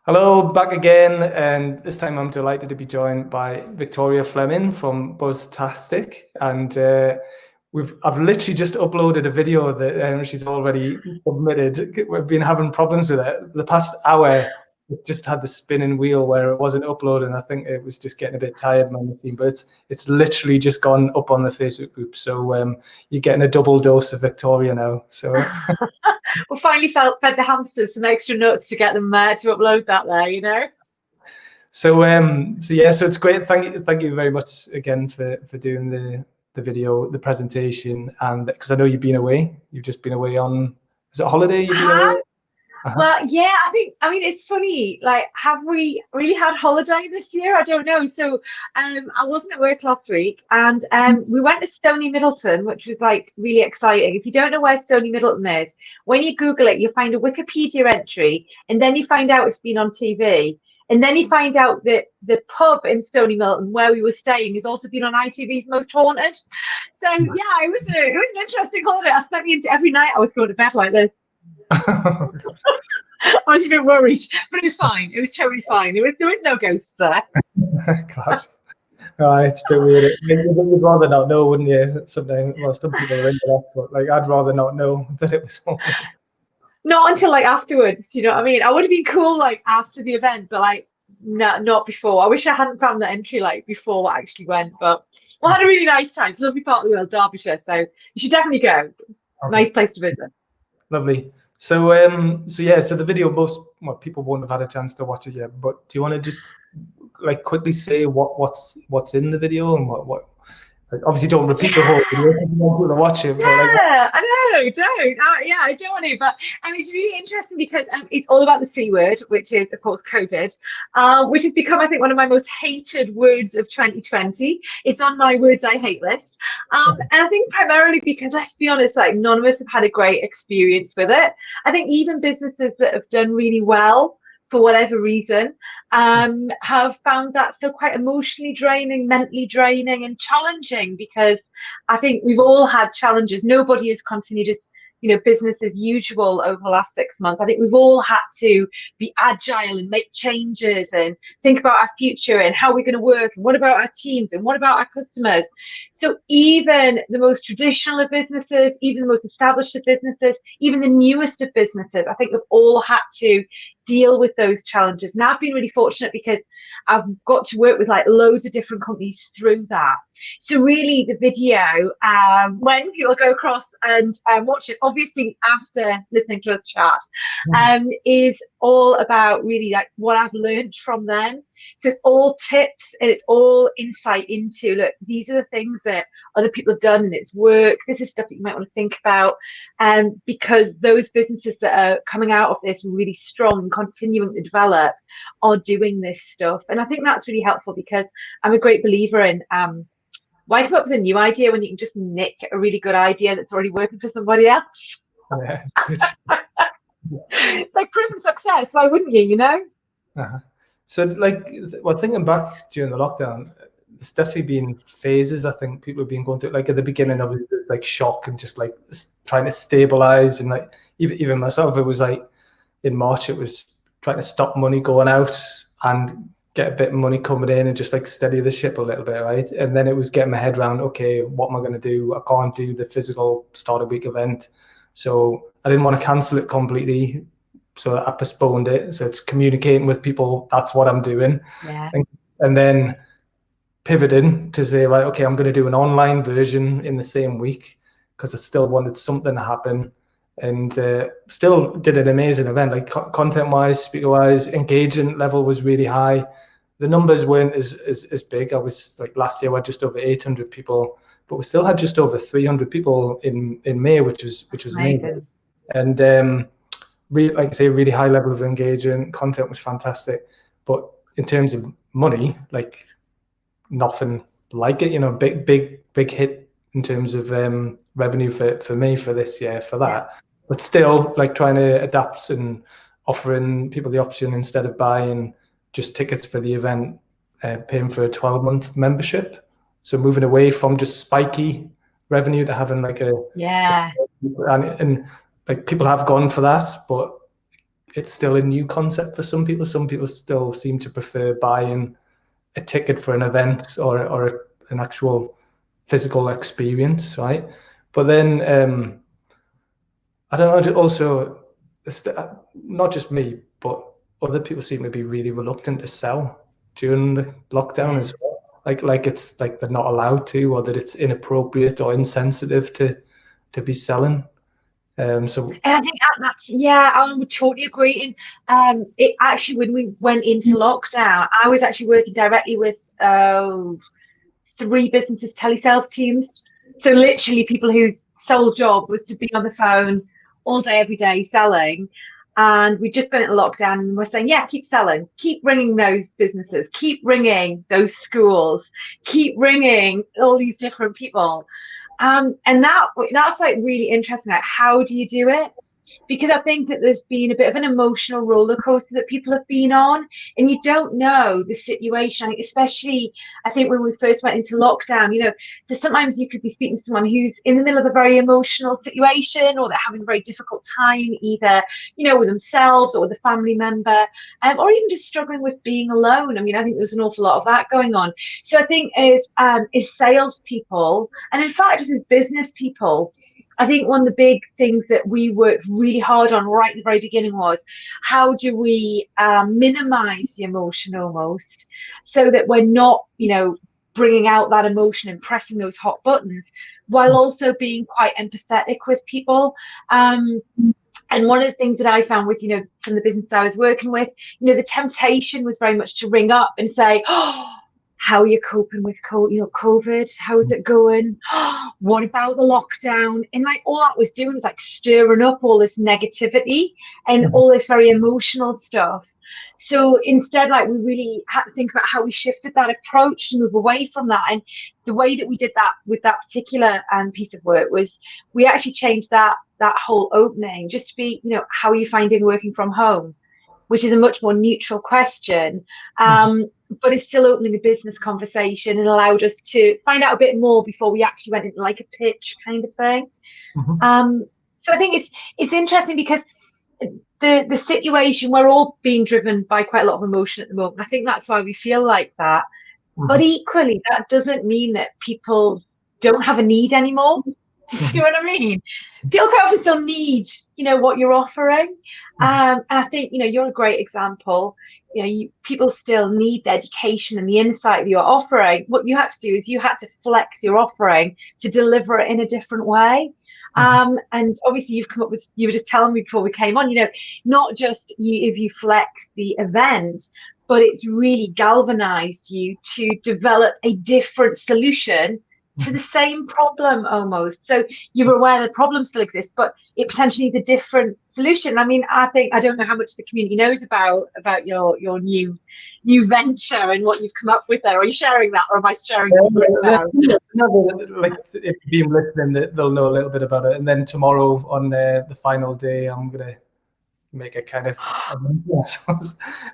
Hello, back again, and this time I'm delighted to be joined by Victoria Fleming from Buzztastic, and I've literally just uploaded a video that she's already submitted. We've been having problems with it the past hour. It just had the spinning wheel where it wasn't uploading. I think it was just getting a bit tired, my machine, but it's literally just gone up on the Facebook group. So you're getting a double dose of Victoria now. So. We finally fed the hamsters some extra nuts to get them to upload that there. So it's great. Thank you very much again for doing the video, the presentation, and because I know you've been away. You've just been away on, is it a holiday? You've been away? Well, yeah, I mean, it's funny. Like, have we really had holiday this year? I don't know. So, I wasn't at work last week, and we went to Stony Middleton, which was like really exciting. If you don't know where Stony Middleton is, when you Google it, you find a Wikipedia entry, and then you find out it's been on TV. And then you find out that the pub in Stony Middleton where we were staying has also been on ITV's Most Haunted. So yeah, it was an interesting holiday. I spent every night I was going to bed like this. I was a bit worried, but it was fine. It was totally fine. There was no ghosts there. Class. Oh, it's a bit weird. You'd rather not know, wouldn't you? Sometimes, well, some people are into that, but like I'd rather not know that it was haunted. Not until like afterwards, you know what I mean? I would have been cool like after the event, but like no, not before. I wish I hadn't found that entry like before what actually went, but we had a really nice time. It's a lovely part of the world, Derbyshire, so you should definitely go. It's a nice place to visit. Lovely. So the video, people won't have had a chance to watch it yet, but do you want to just like quickly say what's in the video and what like, obviously don't repeat the whole video if you want people to watch it. Yeah, I know, don't. Yeah, I don't want to, but it's really interesting because it's all about the C word, which is, of course, COVID, which has become, I think, one of my most hated words of 2020. It's on my words I hate list. And I think primarily because, let's be honest, like none of us have had a great experience with it. I think even businesses that have done really well, for whatever reason, have found that still quite emotionally draining, mentally draining, and challenging because I think we've all had challenges. Nobody has continued as business as usual over the last 6 months. I think we've all had to be agile and make changes and think about our future and how we're going to work and what about our teams and what about our customers. So even the most traditional of businesses, even the most established of businesses, even the newest of businesses, I think we've all had to deal with those challenges. And I've been really fortunate because I've got to work with like loads of different companies through that. So really the video, when people go across and watch it, obviously after listening to us chat, is all about really like what I've learned from them. So it's all tips and it's all insight into, look, these are the things that other people have done and it's work. This is stuff that you might want to think about. Because those businesses that are coming out of this really strong and continuing to develop are doing this stuff. And I think that's really helpful because I'm a great believer in why come up with a new idea when you can just nick a really good idea that's already working for somebody else? Yeah. Like proven success, why wouldn't you, So like, well, thinking back during the lockdown, it's definitely been phases. I think people have been going through, like at the beginning of it, like shock and just like trying to stabilize. And like even myself, it was like in March, it was trying to stop money going out and get a bit of money coming in and just like steady the ship a little bit, right? And then it was getting my head around, okay, what am I going to do? I can't do the physical start of week event. So I didn't want to cancel it completely. So I postponed it. So it's communicating with people. That's what I'm doing. Yeah. And then pivoting to say, right, okay, I'm going to do an online version in the same week because I still wanted something to happen, and still did an amazing event. Like content-wise, speaker-wise, engagement level was really high. The numbers weren't as big. I was like last year we had just over 800 people, but we still had just over 300 people in May, which was amazing. And like I say, really high level of engagement. Content was fantastic, but in terms of money, like nothing like it. Big hit in terms of revenue for me for this year for that. Yeah. But still, like trying to adapt and offering people the option instead of buying just tickets for the event, paying for a 12-month membership. So moving away from just spiky revenue to having like and like people have gone for that, but it's still a new concept for some people. Some people still seem to prefer buying a ticket for an event or an actual physical experience, right? But then I don't know. Also, not just me, but other people seem to be really reluctant to sell during the lockdown as well. Like it's like they're not allowed to, or that it's inappropriate or insensitive to be selling. So And I think that's, yeah, I would totally agree. And it actually, when we went into lockdown, I was actually working directly with 3 businesses telesales teams. So literally people whose sole job was to be on the phone all day, every day selling. And we just gone into lockdown and we're saying, yeah, keep selling, keep ringing those businesses, keep ringing those schools, keep ringing all these different people. And that's like really interesting. Like, how do you do it? Because I think that there's been a bit of an emotional roller coaster that people have been on, and you don't know the situation. Especially, I think when we first went into lockdown, there's sometimes you could be speaking to someone who's in the middle of a very emotional situation, or they're having a very difficult time, either with themselves or with a family member, or even just struggling with being alone. I mean, I think there's an awful lot of that going on. So I think as salespeople, and in fact, just as business people, I think one of the big things that we worked really hard on right at the very beginning was, how do we minimize the emotion almost, so that we're not, bringing out that emotion and pressing those hot buttons, while also being quite empathetic with people. And one of the things that I found with, some of the businesses I was working with, the temptation was very much to ring up and say, oh, how are you coping with COVID? How's it going? What about the lockdown? And like all that was doing was like stirring up all this negativity and all this very emotional stuff. So instead, like, we really had to think about how we shifted that approach to move away from that. And the way that we did that with that particular piece of work was we actually changed that whole opening just to be, how are you finding working from home? Which is a much more neutral question, but it's still opening a business conversation and allowed us to find out a bit more before we actually went into like a pitch kind of thing. So I think it's interesting because the situation, we're all being driven by quite a lot of emotion at the moment. I think that's why we feel like that. But equally, that doesn't mean that people don't have a need anymore. You know what I mean? People quite often still need, what you're offering. And I think, you're a great example. People still need the education and the insight that you're offering. What you had to do is you had to flex your offering to deliver it in a different way. And obviously you've come up with, you were just telling me before we came on, not just if you flex the event, but it's really galvanized you to develop a different solution to the same problem almost. So you're aware the problem still exists, but it potentially needs a different solution. I mean, I don't know how much the community knows about your new venture and what you've come up with there. Are you sharing that, or am I sharing secrets now? No, like, if you've been listening, they'll know a little bit about it. And then tomorrow on the final day, I'm gonna make a kind of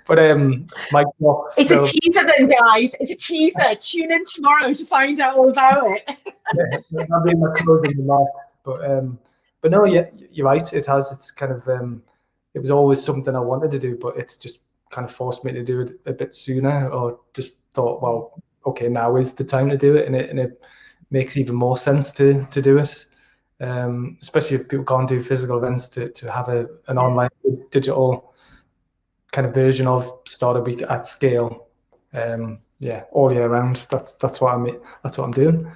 but it's a teaser then, guys. It's a teaser. Tune in tomorrow to find out all about it. Yeah, that'll be my closing remarks. But no, yeah, you're right. It's kind of it was always something I wanted to do, but it's just kind of forced me to do it a bit sooner, or just thought, well, okay, now is the time to do it, and it makes even more sense to do it. Especially if people can't do physical events, to have an online digital kind of version of Startup Week at scale, all year round. That's what I'm doing.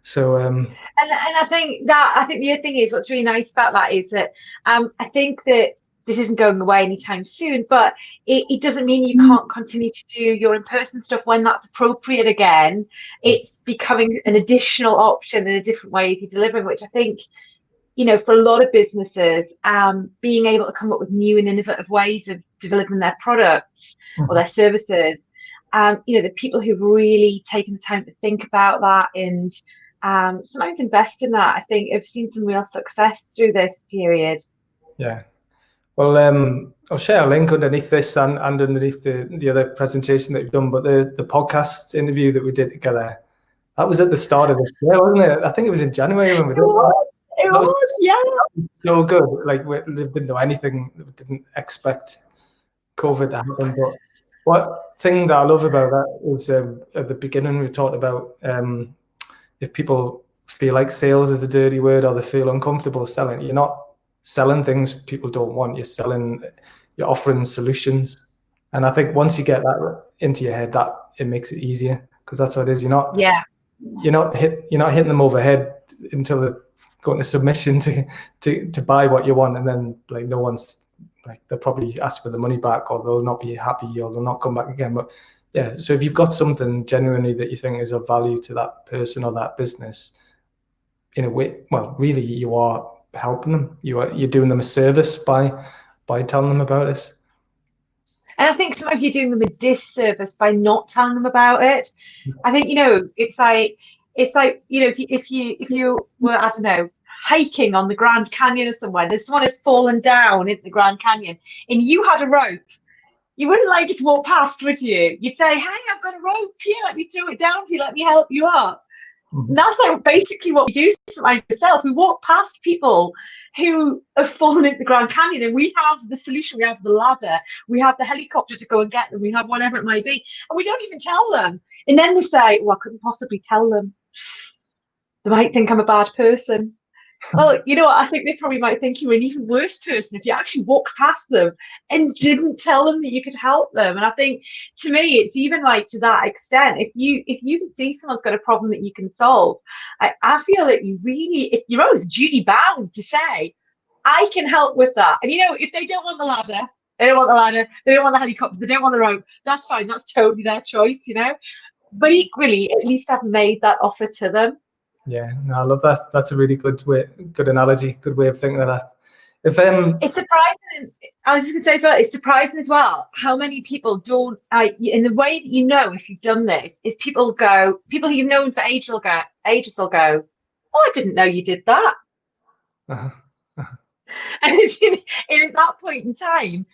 So and I think the other thing is, what's really nice about that is that I think that this isn't going away anytime soon, but it doesn't mean you can't continue to do your in-person stuff when that's appropriate again. It's becoming an additional option in a different way of you delivering, which I think, for a lot of businesses, being able to come up with new and innovative ways of developing their products or their services, the people who've really taken the time to think about that and sometimes invest in that, I think, have seen some real success through this period. Yeah. Well, I'll share a link underneath this and underneath the other presentation that you've done. But the podcast interview that we did together, that was at the start of this year, wasn't it? I think it was in January when we did that. It was, yeah. So good. Like we didn't know anything, we didn't expect COVID to happen. But what thing that I love about that is at the beginning we talked about if people feel like sales is a dirty word or they feel uncomfortable selling, you're not selling things people don't want. You're offering solutions. And I think once you get that into your head, that it makes it easier, because that's what it is. You're not hitting them overhead until they're going to submission to buy what you want, and then like no one's like, they'll probably ask for the money back, or they'll not be happy, or they'll not come back again. But yeah, so if you've got something genuinely that you think is of value to that person or that business, in a way, well, really you are helping them. You're doing them a service by telling them about it. And I think sometimes you're doing them a disservice by not telling them about it. I think, it's like, if you were, I don't know, hiking on the Grand Canyon or somewhere, there's someone had fallen down into the Grand Canyon and you had a rope, you wouldn't like just walk past, would you? You'd say, hey, I've got a rope here, let me throw it down for you, let me help you up. And that's like basically what we do ourselves. We walk past people who have fallen into the Grand Canyon, and we have the solution. We have the ladder, we have the helicopter to go and get them, we have whatever it might be, and we don't even tell them. And then we say, well, I couldn't possibly tell them, they might think I'm a bad person. Well, I think they probably might think you were an even worse person if you actually walked past them and didn't tell them that you could help them. And I think, to me, it's even like to that extent. If you can see someone's got a problem that you can solve, I feel that you're always duty bound to say, I can help with that. And if they don't want the ladder, they don't want the helicopter, they don't want the rope, that's fine. That's totally their choice, But equally, at least I've made that offer to them. Yeah, no, I love that. That's a really good analogy, good way of thinking of that. It's surprising. I was just going to say as well, it's surprising as well how many people don't. In the way that if you've done this, is people who you've known for ages will go, oh, I didn't know you did that. Uh-huh. And at that point in time,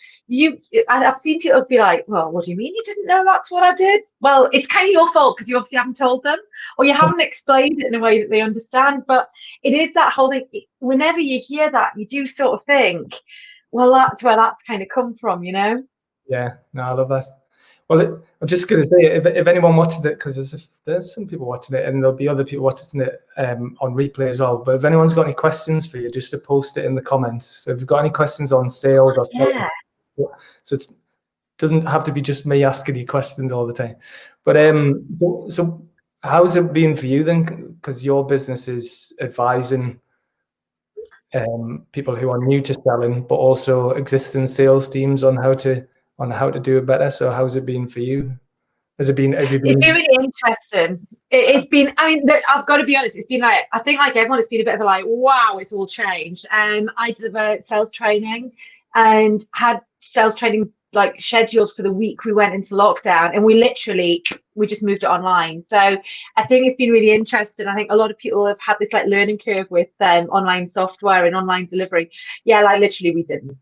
I've seen people be like, well, what do you mean you didn't know that's what I did? Well, it's kind of your fault because you obviously haven't told them, or you haven't explained it in a way that they understand. But it is that whole thing. Whenever you hear that, you do sort of think, well, that's where that's kind of come from, Yeah, no, I love that. Well, I'm just going to say, if anyone watching it, because there's some people watching it, and there'll be other people watching it on replay as well. But if anyone's got any questions for you, just to post it in the comments. So if you've got any questions on sales or selling, so it doesn't have to be just me asking you questions all the time. But so how's it been for you then? Because your business is advising people who are new to selling, but also existing sales teams on how to do it better. So how's it been for you? Have you been? It's been really interesting. It's been, I've got to be honest, it's been like, I think like everyone, it's been a bit of a like, wow, it's all changed. I did a sales training and had sales training like scheduled for the week we went into lockdown, and we just moved it online. So I think it's been really interesting. I think a lot of people have had this like learning curve with online software and online delivery. Yeah, like literally we didn't.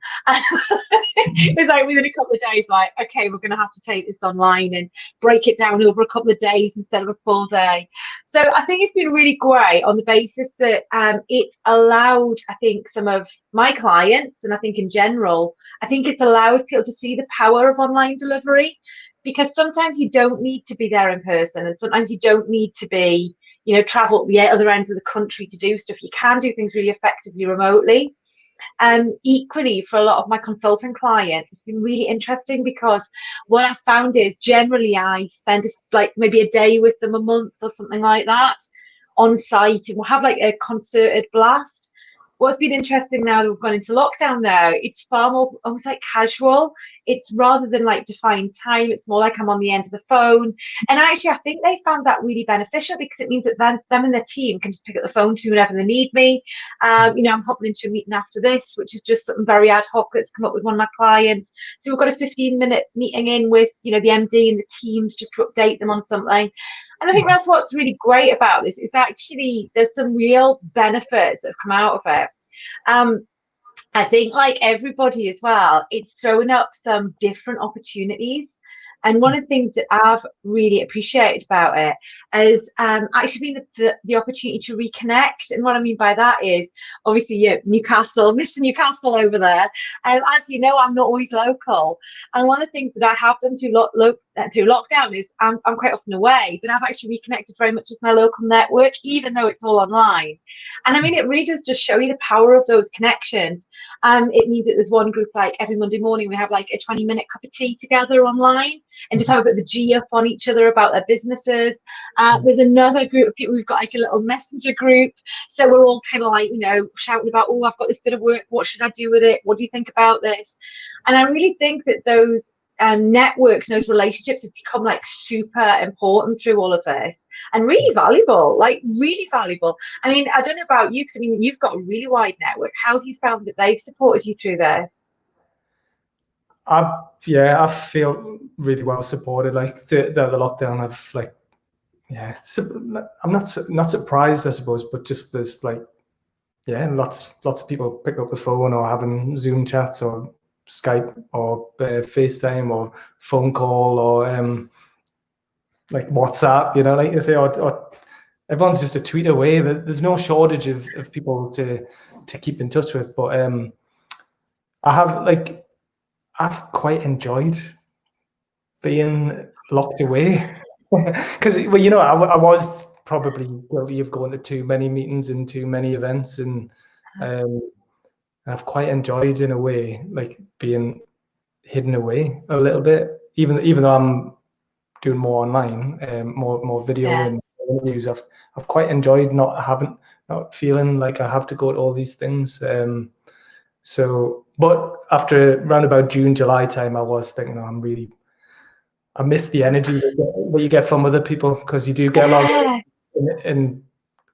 It was like within a couple of days, like, okay, we're going to have to take this online and break it down over a couple of days instead of a full day. So I think it's been really great on the basis that it's allowed, I think, some of my clients, and I think in general, I think it's allowed people to see the power of online delivery, because sometimes you don't need to be there in person, and sometimes you don't need to be, travel at the other ends of the country to do stuff. You can do things really effectively remotely. Equally, for a lot of my consulting clients, it's been really interesting, because what I found is generally I spend maybe a day with them a month or something like that on site, and we'll have like a concerted blast. What's been interesting now that we've gone into lockdown now, it's far more almost like casual. It's rather than like defined time, it's more like I'm on the end of the phone. And actually, I think they found that really beneficial, because it means that them and their team can just pick up the phone to me whenever they need me. I'm hopping into a meeting after this, which is just something very ad hoc that's come up with one of my clients. So we've got a 15-minute meeting in with, the MD and the teams, just to update them on something. And I think that's what's really great about this. It's actually, there's some real benefits that have come out of it. I think like everybody as well, it's thrown up some different opportunities. And one of the things that I've really appreciated about it is actually being the opportunity to reconnect. And what I mean by that is, obviously, Newcastle, Mr. Newcastle over there. As you know, I'm not always local. And one of the things that I have done through lockdown is I'm quite often away, but I've actually reconnected very much with my local network, even though it's all online. And I mean, it really does just show you the power of those connections. It means that there's one group, like every Monday morning, we have like a 20-minute cup of tea together online and just have a bit of a G up on each other about their businesses. There's another group of people, we've got like a little messenger group. So we're all kind of like, shouting about, oh, I've got this bit of work. What should I do with it? What do you think about this? And I really think that those networks and those relationships have become like super important through all of this, and really valuable, like really valuable. I mean, I don't know about you, because I mean, you've got a really wide network. How have you found that they've supported you through this? I feel really well supported. Like the lockdown, I've like, I'm not surprised, I suppose, but just there's like, lots of people pick up the phone or having Zoom chats or Skype or FaceTime or phone call or like WhatsApp, like you say, or everyone's just a tweet away. There's no shortage of people to keep in touch with. But I've quite enjoyed being locked away because I was probably guilty of going to too many meetings and too many events, and I've quite enjoyed, in a way, like being hidden away a little bit, even though I'm doing more online, more video and interviews. I've quite enjoyed not feeling like I have to go to all these things. But after around about June, July time, I was thinking, I miss the energy that you get from other people, because you do get a lot of, and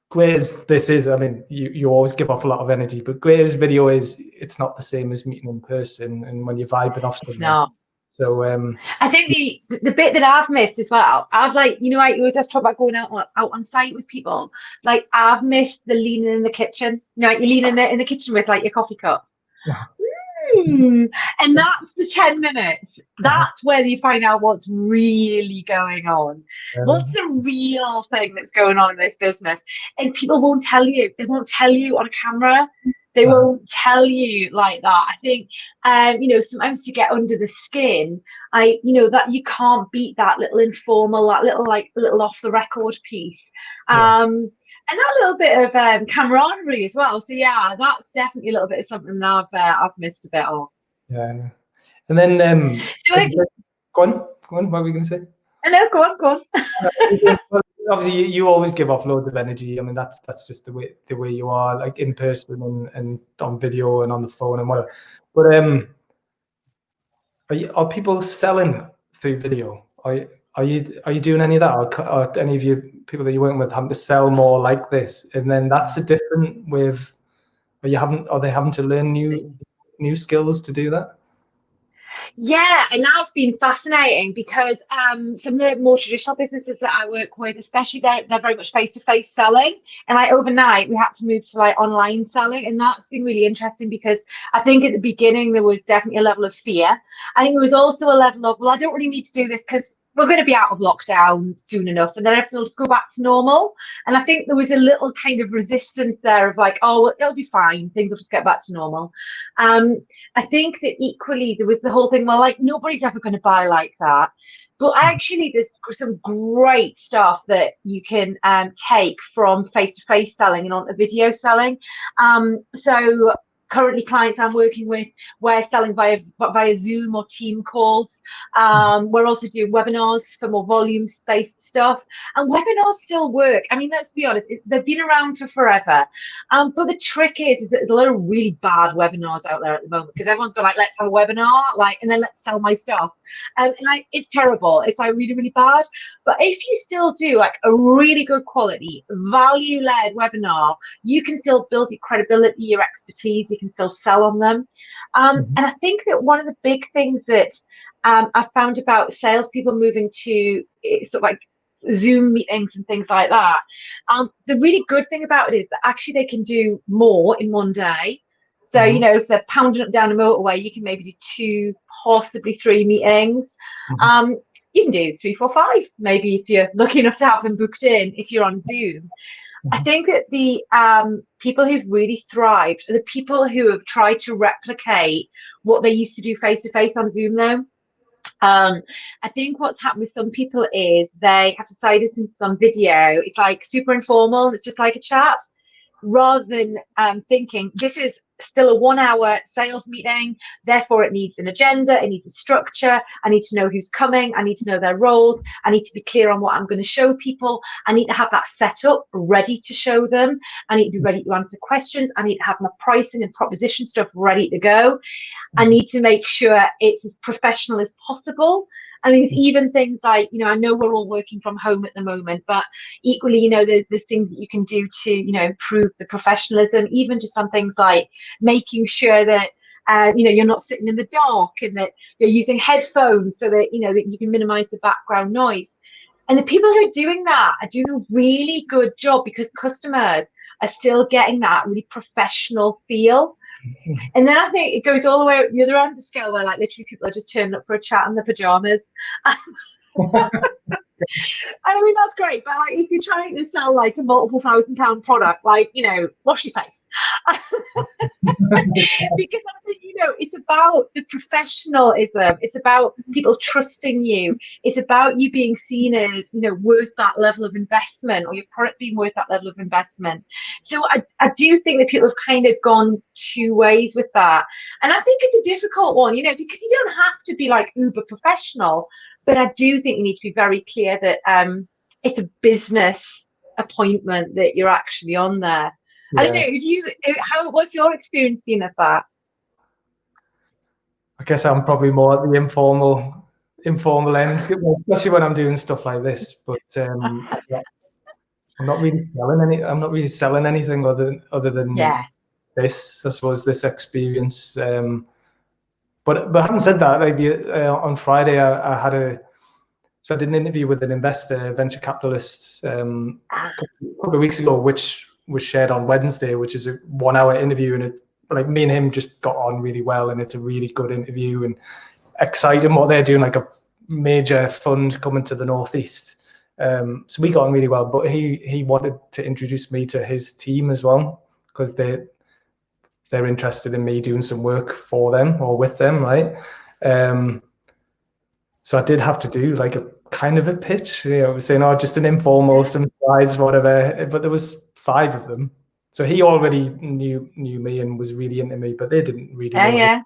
great as this is, I mean, you always give off a lot of energy, but great as video is, it's not the same as meeting in person and when you're vibing off something. No. So I think the bit that I've missed as well, I've like, you always just talk about going out on site with people. Like, I've missed the leaning in the kitchen. Like you lean in the kitchen with like your coffee cup. And that's the 10 minutes. That's where you find out what's really going on. What's the real thing that's going on in this business? And people won't tell you. They won't tell you on camera. They won't tell you like that. I think, sometimes to get under the skin, that you can't beat that little informal, that little off the record piece, and that little bit of camaraderie as well. So yeah, that's definitely a little bit of something I've missed a bit of. Yeah, and then go on. What were we going to say? No, go on. Obviously, you always give off loads of energy. I mean, that's just the way you are, like in person and on video and on the phone and whatever. But are people selling through video? Are you doing any of that? Or any of you people that you went with having to sell more like this? And then that's a different with. Are they having to learn new skills to do that? Yeah, and that's been fascinating, because some of the more traditional businesses that I work with, especially they're very much face-to-face selling, and like overnight we had to move to like online selling, and that's been really interesting, because I think at the beginning there was definitely a level of fear. I think there was also a level of, well, I don't really need to do this because we're going to be out of lockdown soon enough, and then everything will just go back to normal. And I think there was a little kind of resistance there of like, oh, well, it'll be fine, things will just get back to normal. I think that equally there was the whole thing, well, like, nobody's ever going to buy like that. But actually, there's some great stuff that you can take from face-to-face selling and onto video selling. So currently clients I'm working with, we're selling via Zoom or team calls. We're also doing webinars for more volume-based stuff, and webinars still work. I mean, let's be honest, they've been around for forever, but the trick is that there's a lot of really bad webinars out there at the moment, because everyone's got like, let's have a webinar, like, and then let's sell my stuff, and like, it's terrible. It's like really, really bad. But if you still do like a really good quality value-led webinar, you can still build your credibility, your expertise, you can still sell on them. And I think that one of the big things that I found about salespeople moving to sort of like Zoom meetings and things like that, the really good thing about it is that actually they can do more in one day. So, if they're pounding up down a motorway, you can maybe do 2, possibly 3 meetings. You can do 3, 4, 5, maybe if you're lucky enough to have them booked in, if you're on Zoom. I think that the people who've really thrived are the people who have tried to replicate what they used to do face to face on Zoom, though. I think what's happened with some people is they have decided since it's on video, it's like super informal, it's just like a chat, rather than thinking this is still a 1-hour sales meeting, therefore it needs an agenda, it needs a structure, I need to know who's coming, I need to know their roles, I need to be clear on what I'm going to show people, I need to have that set up ready to show them, I need to be ready to answer questions, I need to have my pricing and proposition stuff ready to go, I need to make sure it's as professional as possible. I mean, it's even things like, I know we're all working from home at the moment, but equally, there's things that you can do to, improve the professionalism, even just on things like making sure that, you're not sitting in the dark and that you're using headphones so that, that you can minimize the background noise. And the people who are doing that are doing a really good job because customers are still getting that really professional feel. And then I think it goes all the way up the other end of the scale where like literally people are just turning up for a chat in their pajamas. I mean, that's great, but like if you're trying to sell like a multiple £1,000 product, like, wash your face. Because I think, it's about the professionalism. It's about people trusting you. It's about you being seen as, worth that level of investment, or your product being worth that level of investment. So I do think that people have kind of gone two ways with that. And I think it's a difficult one, because you don't have to be like uber professional. But I do think you need to be very clear that it's a business appointment that you're actually on there. Yeah. I don't know, what's your experience been of that? I guess I'm probably more at the informal end, especially when I'm doing stuff like this. But I'm not really selling anything other than this. I suppose this experience. But having said that, like on Friday, I did an interview with an investor, venture capitalist, a couple of weeks ago, which was shared on Wednesday, which is a 1-hour interview, and like me and him just got on really well, and it's a really good interview and exciting what they're doing, like a major fund coming to the Northeast. So we got on really well, but he wanted to introduce me to his team as well, because they're interested in me doing some work for them or with them, right? So I did have to do like a kind of a pitch, saying, just an informal, some slides, whatever. But there was 5 of them. So he already knew me and was really into me, but they didn't really know. Yeah.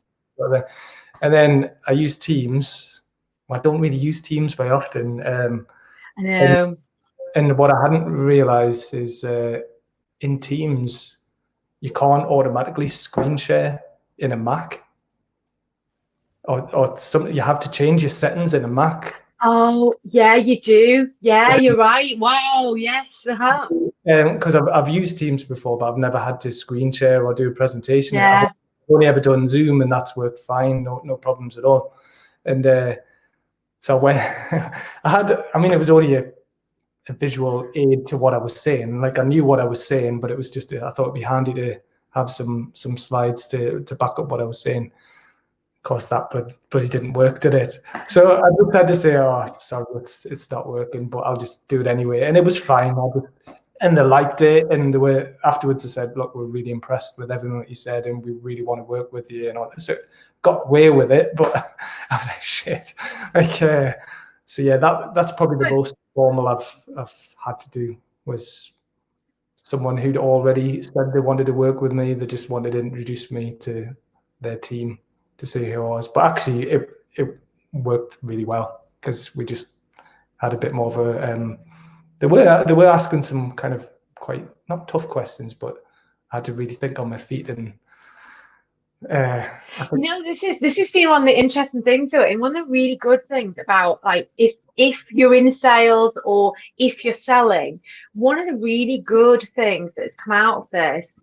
And then I used Teams. I don't really use Teams very often. I know. And what I hadn't realized is in Teams, you can't automatically screen share in a Mac, or something. You have to change your settings in a Mac. Oh yeah, you do. Yeah, you're right. Wow. Yes. Because I've used Teams before, but I've never had to screen share or do a presentation. Yeah. I've only ever done Zoom, and that's worked fine. No problems at all. And so when it was only a visual aid to what I was saying. Like I knew what I was saying, but it was just, I thought it'd be handy to have some slides to back up what I was saying. Of course, that bloody didn't work, did it? So I just had to say, sorry, it's not working, but I'll just do it anyway. And it was fine. And they liked it. And they were, afterwards they said, look, we're really impressed with everything that you said, and we really want to work with you and all that. So got away with it, but I was like, shit. So yeah, that's probably the most formal I've had to do, was someone who'd already said they wanted to work with me. They just wanted to introduce me to their team to see who I was. But actually, it worked really well, because we just had a bit more of a. They were asking some kind of quite not tough questions, but I had to really think on my feet. And this has been one of the interesting things, though, and one of the really good things about like if you're in sales or if you're selling, one of the really good things that's come out of this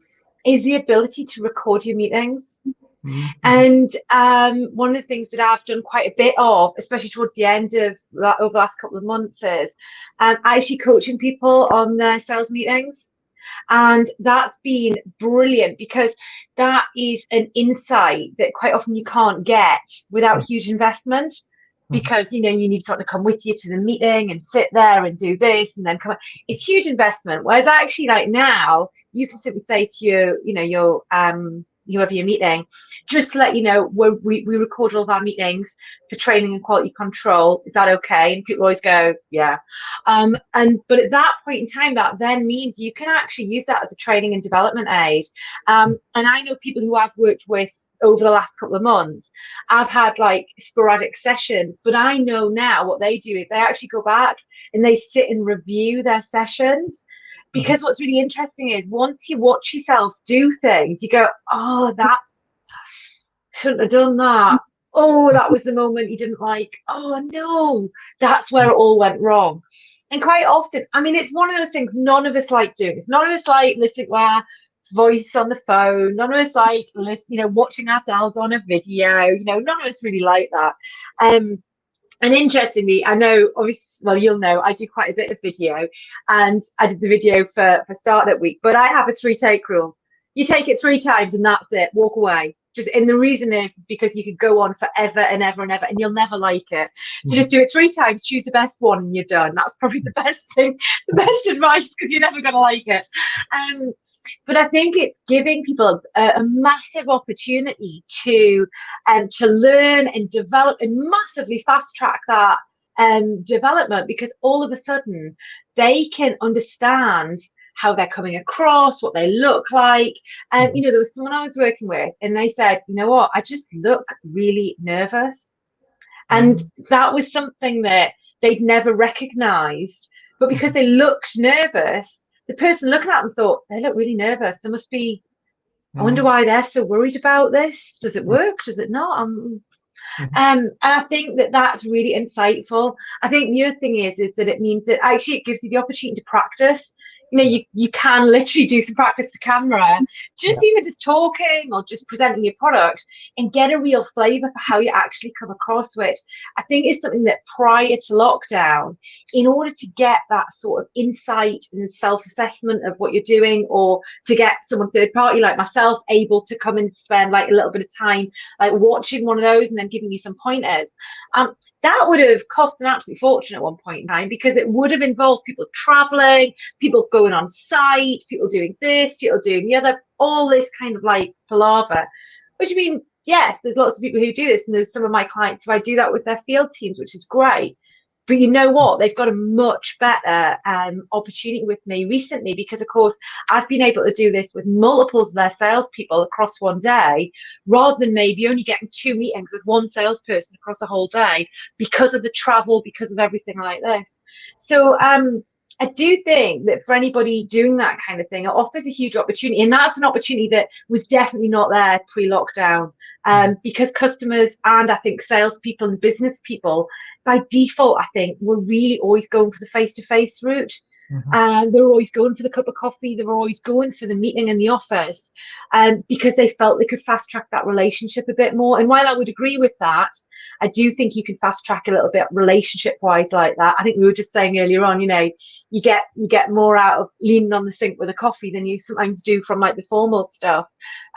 is the ability to record your meetings. Mm-hmm. And one of the things that I've done quite a bit of, especially towards the end of that, over the last couple of months, is actually coaching people on their sales meetings. And that's been brilliant, because that is an insight that quite often you can't get without huge investment. because you need someone to come with you to the meeting and sit there and do this and then come. It's huge investment. Whereas actually, like now, you can simply say to your whoever you're meeting, just to let you know, we record all of our meetings for training and quality control. Is that okay? And people always go, yeah. But at that point in time, that then means you can actually use that as a training and development aid. And I know people who I've worked with over the last couple of months, I've had like sporadic sessions, but I know now what they do is they actually go back and they sit and review their sessions. Because what's really interesting is once you watch yourself do things, you go, oh, that shouldn't have done that. Oh, that was the moment you didn't like. Oh, no, that's where it all went wrong. And quite often, I mean, it's one of those things none of us like doing. It's none of us like listening to our voice on the phone. None of us like watching ourselves on a video. None of us really like that. And interestingly, I know, obviously, well, you'll know, I do quite a bit of video, and I did the video for Startup Week, but I have a 3-take rule. You take it 3 times and that's it, walk away. And the reason is because you could go on forever and ever and ever, and you'll never like it. So just do it 3 times, choose the best one, and you're done. That's probably the best thing, the best advice, because you're never going to like it. But I think it's giving people a massive opportunity to learn and develop and massively fast track that development, because all of a sudden they can understand how they're coming across, what they look like. And there was someone I was working with, and they said, you know what, I just look really nervous. And that was something that they'd never recognized, but because they looked nervous, the person looking at them thought, they look really nervous. There must be, I wonder why they're so worried about this. Does it work? Does it not? And I think that that's really insightful. I think the other thing is that it means that actually it gives you the opportunity to practice. You can literally do some practice to camera, even just talking or just presenting your product, and get a real flavor for how you actually come across, which I think is something that prior to lockdown, in order to get that sort of insight and self-assessment of what you're doing, or to get someone third party like myself able to come and spend like a little bit of time like watching one of those and then giving you some pointers, that would have cost an absolute fortune at one point in time, because it would have involved people traveling, people going on site, people doing this, people doing the other, all this kind of like palaver. Which, I mean, yes, there's lots of people who do this, and there's some of my clients who I do that with their field teams, which is great. But you know what? They've got a much better opportunity with me recently, because, of course, I've been able to do this with multiples of their salespeople across one day, rather than maybe only getting 2 meetings with one salesperson across a whole day, because of the travel, because of everything like this. So I do think that for anybody doing that kind of thing, it offers a huge opportunity. And that's an opportunity that was definitely not there pre-lockdown, because customers and I think salespeople and business people, by default, I think, were really always going for the face-to-face route. They were always going for the cup of coffee. They were always going for the meeting in the office, because they felt they could fast track that relationship a bit more. And while I would agree with that, I do think you can fast track a little bit relationship wise like that. I think we were just saying earlier on, you get more out of leaning on the sink with a coffee than you sometimes do from like the formal stuff.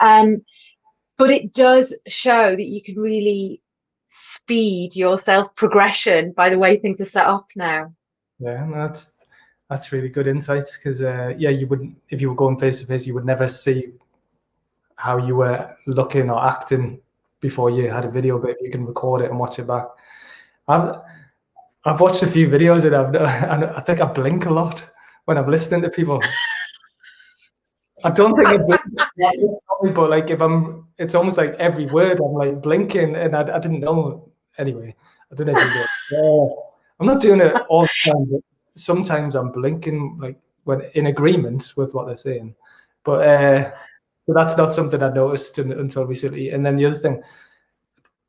But it does show that you can really speed your sales progression by the way things are set up now. Yeah, that's really good insights, because you wouldn't, if you were going face to face, you would never see how you were looking or acting before you had a video, but you can record it and watch it back. I've watched a few videos, and I think I blink a lot when I'm listening to people. I don't think I blink, but like it's almost like every word I'm like blinking, and I didn't know. Anyway, I don't know. I'm not doing it all the time, but sometimes I'm blinking, like when in agreement with what they're saying. But so that's not something I noticed until recently. And then the other thing,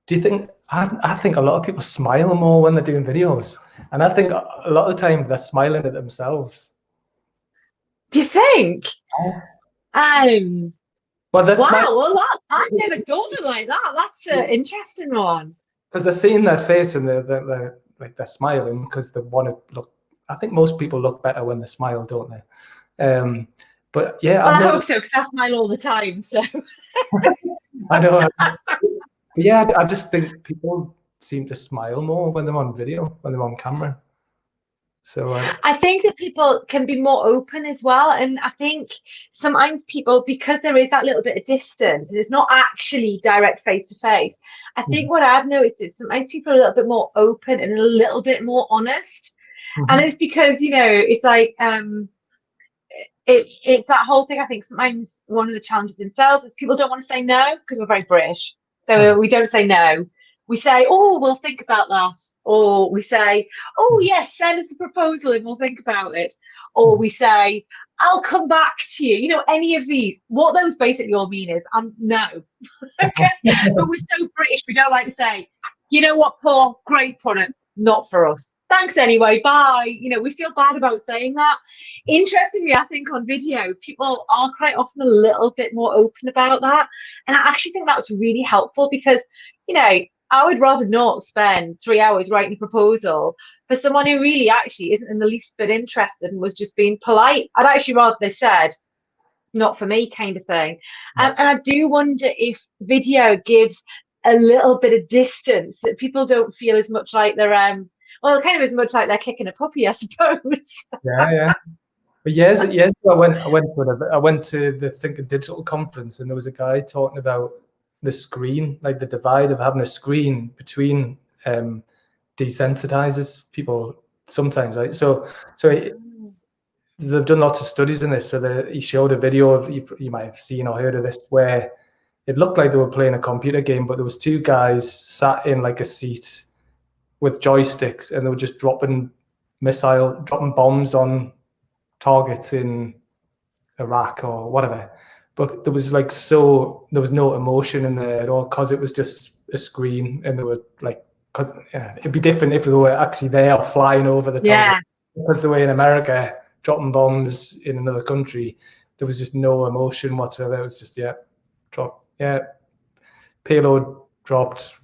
do you think, I think a lot of people smile more when they're doing videos, and I think a lot of the time they're smiling at themselves. Do you think? Well, that's wow. Well, I've never thought of it like that. That's an interesting one. Because they're seeing their face and they're smiling because they want to look. I think most people look better when they smile, don't they? But yeah, well, I hope so, because I smile all the time. So I know. But yeah, I just think people seem to smile more when they're on video, when they're on camera. So I think that people can be more open as well. And I think sometimes people, because there is that little bit of distance, and it's not actually direct face to face, I think what I've noticed is sometimes people are a little bit more open and a little bit more honest. And it's because, you know, it's like it's that whole thing. I think sometimes one of the challenges in sales is people don't want to say no because we're very British. So we don't say no. We say, oh, we'll think about that. Or we say, oh, yes, send us a proposal and we'll think about it. Or we say, I'll come back to you. You know, any of these. What those basically all mean is, no. Okay. But we're so British, we don't like to say, you know what, Paul, great product, not for us. Thanks anyway, bye. You know, we feel bad about saying that. Interestingly, I think on video, people are quite often a little bit more open about that. And I actually think that's really helpful because, you know, I would rather not spend 3 hours writing a proposal for someone who really actually isn't in the least bit interested and was just being polite. I'd actually rather they said, not for me, kind of thing. And I do wonder if video gives a little bit of distance that people don't feel as much like they're well, kind of as much like they're kicking a puppy, I suppose. Yeah. But years ago, I went to the Think of Digital conference, and there was a guy talking about the screen, like the divide of having a screen between desensitizes people sometimes, right? So they've done lots of studies in this. So he showed a video of, you might have seen or heard of this, where it looked like they were playing a computer game, but there was two guys sat in like a seat with joysticks, and they were just dropping bombs on targets in Iraq or whatever. But there was no emotion in there at all because it was just a screen, and they were like, because it'd be different if they were actually there flying over the target. Because the way in America, dropping bombs in another country, there was just no emotion whatsoever. It was just payload dropped,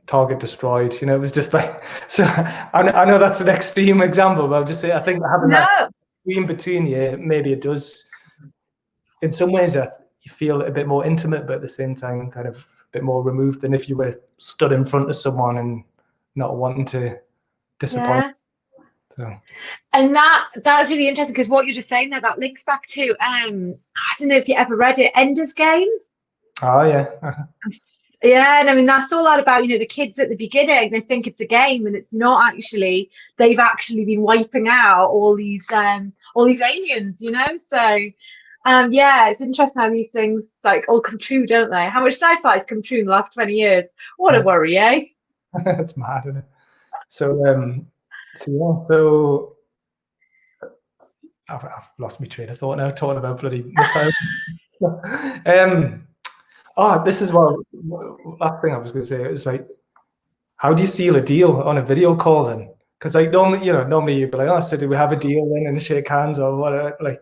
target destroyed. You know, it was just like, so I know that's an extreme example, but I'm just saying, I think having that in between you, maybe it does, in some ways, you feel a bit more intimate, but at the same time, kind of a bit more removed than if you were stood in front of someone and not wanting to disappoint. So. And that's really interesting because what you're just saying there, that links back to I don't know if you ever read it, Ender's Game. Oh yeah. Yeah, and I mean that's all that about, you know, the kids at the beginning, they think it's a game and it's not actually. They've actually been wiping out all these aliens, you know. So yeah, it's interesting how these things like all come true, don't they? How much sci-fi's come true in the last 20 years? What a worry, eh? That's mad, isn't it? So so I've lost my train of thought now, talking about bloody missiles. This is what last thing I was going to say. It's like, how do you seal a deal on a video call then? Because like normally you'd be like, oh, so do we have a deal then, and shake hands or whatever? Like,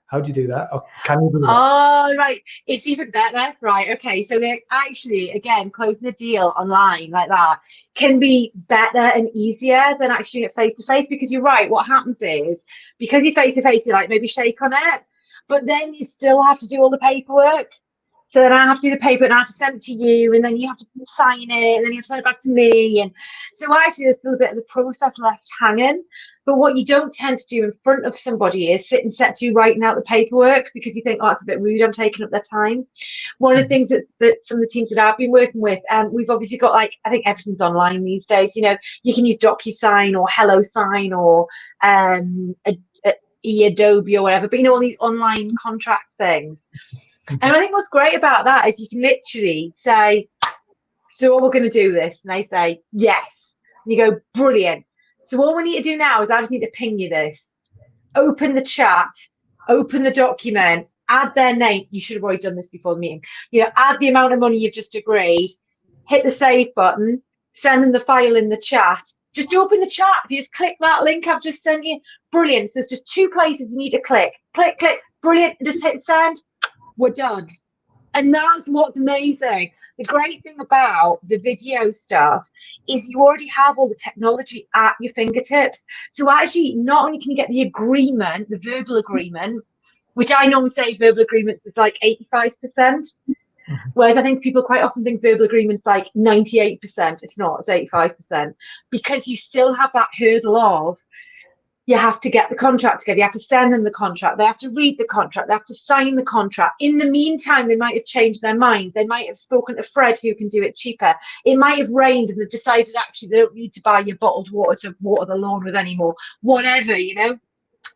how do you do that? Or can you do that? Oh, right. It's even better. Right. Okay. So they're actually, again, closing the deal online like that can be better and easier than actually doing it face to face, because you're right. What happens is, because you're face to face, you like maybe shake on it, but then you still have to do all the paperwork. So then I have to do the paper and I have to send it to you, and then you have to sign it, and then you have to send it back to me. And so actually there's still a bit of the process left hanging. But what you don't tend to do in front of somebody is sit and set you writing out the paperwork, because you think, oh, it's a bit rude, I'm taking up their time. One of the things that some of the teams that I've been working with, we've obviously got, like, I think everything's online these days. You know, you can use DocuSign or HelloSign or Adobe or whatever, but you know, all these online contract things. And I think what's great about that is you can literally say, so what we're going to do this, and they say yes, and you go, brilliant. So all we need to do now is I just need to ping you this. Open the chat, open the document, add their name. You should have already done this before the meeting. You know, add the amount of money you've just agreed, hit the save button, send them the file in the chat. Just open the chat. If you just click that link I've just sent you, brilliant. So there's just 2 places you need to click. Click, click, brilliant, and just hit send. We're done. And that's what's amazing. The great thing about the video stuff is you already have all the technology at your fingertips. So actually, not only can you get the agreement, the verbal agreement, which I normally say verbal agreements is like 85%. Whereas I think people quite often think verbal agreement's like 98%. It's not, it's 85%. Because you still have that hurdle of, you have to get the contract together, you have to send them the contract, they have to read the contract, they have to sign the contract. In the meantime, they might have changed their mind. They might have spoken to Fred, who can do it cheaper. It might have rained and they've decided actually they don't need to buy your bottled water to water the lawn with anymore. Whatever, you know.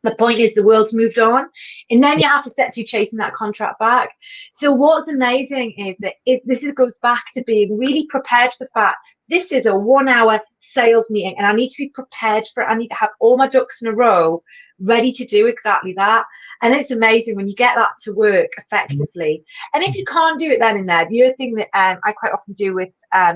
The point is the world's moved on, and then you have to set to chasing that contract back. So what's amazing is that goes back to being really prepared for the fact this is a 1 hour sales meeting and I need to be prepared for it. I need to have all my ducks in a row ready to do exactly that. And it's amazing when you get that to work effectively. And if you can't do it then and there, the other thing that I quite often do with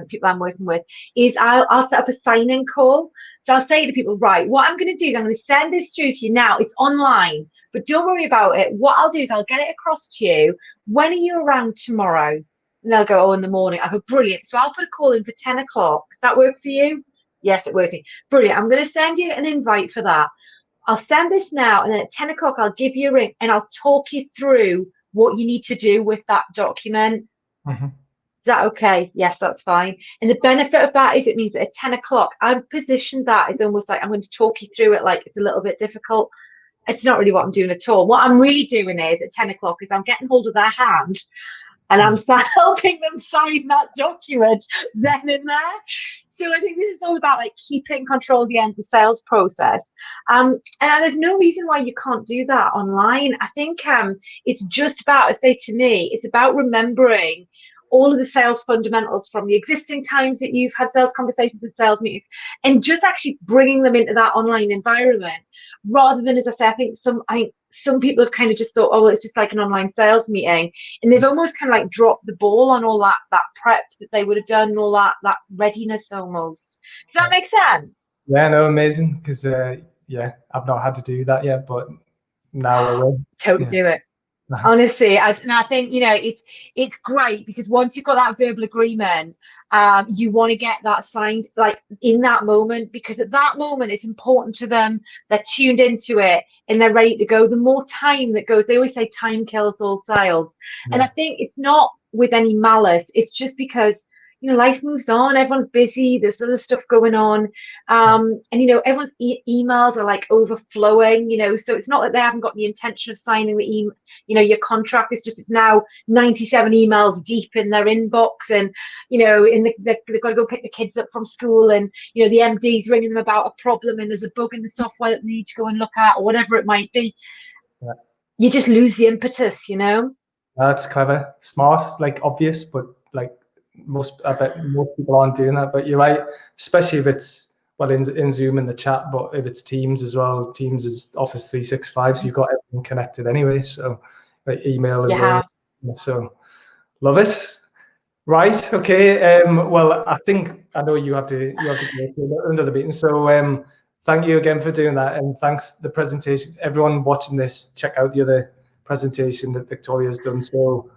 people I'm working with is I'll set up a sign-in call. So I'll say to people, right, what I'm going to do is I'm going to send this through to you now. It's online, but don't worry about it. What I'll do is I'll get it across to you. When are you around tomorrow? And they'll go, oh, in the morning. I go, brilliant. So I'll put a call in for 10 o'clock. Does that work for you? Yes, it works. Brilliant. I'm going to send you an invite for that. I'll send this now, and then at 10 o'clock, I'll give you a ring, and I'll talk you through what you need to do with that document. Is that okay? Yes, that's fine. And the benefit of that is it means that at 10 o'clock, I've positioned that as almost like I'm going to talk you through it like it's a little bit difficult. It's not really what I'm doing at all. What I'm really doing is at 10 o'clock is I'm getting hold of their hand and I'm helping them sign that document then and there. So I think this is all about like keeping control of the end of the sales process. And there's no reason why you can't do that online. I think it's just about, say to me, it's about remembering all of the sales fundamentals from the existing times that you've had sales conversations and sales meetings, and just actually bringing them into that online environment, rather than, as I say, I think some people have kind of just thought, oh, well, it's just like an online sales meeting, and they've almost kind of like dropped the ball on all that prep that they would have done, and all that readiness almost. Does that make sense? Yeah, no, amazing, because yeah, I've not had to do that yet, but now I will. Totally do it. Honestly, I think, you know, it's great because once you've got that verbal agreement, you want to get that signed like in that moment, because at that moment it's important to them. They're tuned into it and they're ready to go. The more time that goes, they always say time kills all sales. And I think it's not with any malice. It's just because, you know, life moves on, everyone's busy, there's other stuff going on, and you know, everyone's emails are like overflowing, you know, so it's not that they haven't got the intention of signing the your contract. It's just, it's now 97 emails deep in their inbox, and you know, they've got to go pick the kids up from school, and you know, the MD's ringing them about a problem, and there's a bug in the software that they need to go and look at, or whatever it might be. You just lose the impetus, you know. That's clever, smart, like obvious, but like I bet most people aren't doing that. But you're right, especially if it's, well, in Zoom in the chat, but if it's Teams as well. Teams is Office 365, so you've got everything connected anyway, so like email and so love it. Right, okay. Well, I think I know you have to go to another meeting, so thank you again for doing that, and thanks the presentation. Everyone watching this, check out the other presentation that Victoria's done. So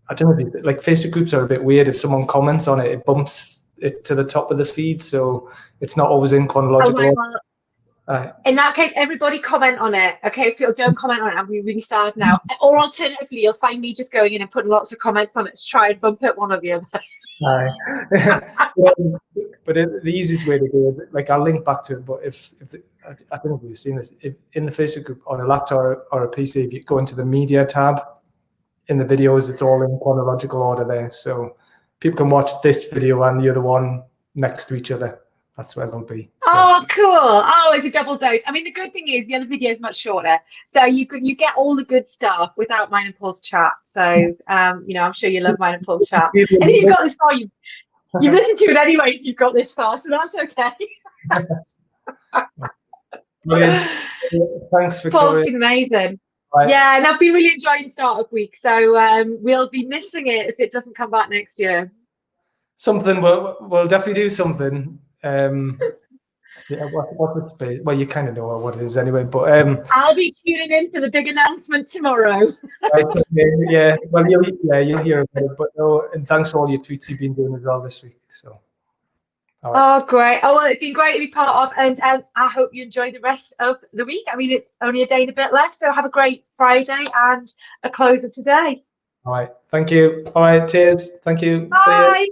I don't know, like Facebook groups are a bit weird. If someone comments on it, it bumps it to the top of the feed, so it's not always in chronological order. In that case, everybody comment on it. Okay, if you don't comment on it, I'll be really sad now. Or alternatively, you'll find me just going in and putting lots of comments on it to try and bump it one or the other. But the easiest way to do it, like I'll link back to it, but I don't know if you've seen this, if in the Facebook group on a laptop or a PC, if you go into the media tab, in the videos, it's all in chronological order there, so people can watch this video and the other one next to each other. That's where they'll be. So. Oh, cool. Oh, it's a double dose. I mean, the good thing is the other video is much shorter, so you get all the good stuff without mine and Paul's chat. So you know, I'm sure you love mine and Paul's chat. And if you've got this far, you've listened to it anyway if you've got this far, so that's okay. Brilliant. Thanks, Victoria. Paul's been amazing. Right. Yeah, and I've been really enjoying Startup Week, so we'll be missing it if it doesn't come back next year. Something we'll definitely do something. Yeah, what the space? Well, you kind of know what it is anyway, but I'll be tuning in for the big announcement tomorrow. Yeah, well, you'll hear about it, but no, and thanks for all your tweets you've been doing as well this week. So. Right. Oh, great. Oh, well, it's been great to be part of, and I hope you enjoy the rest of the week. I mean, it's only a day and a bit left, so have a great Friday and a close of today. All right. Thank you. All right. Cheers. Thank you. See you. Bye.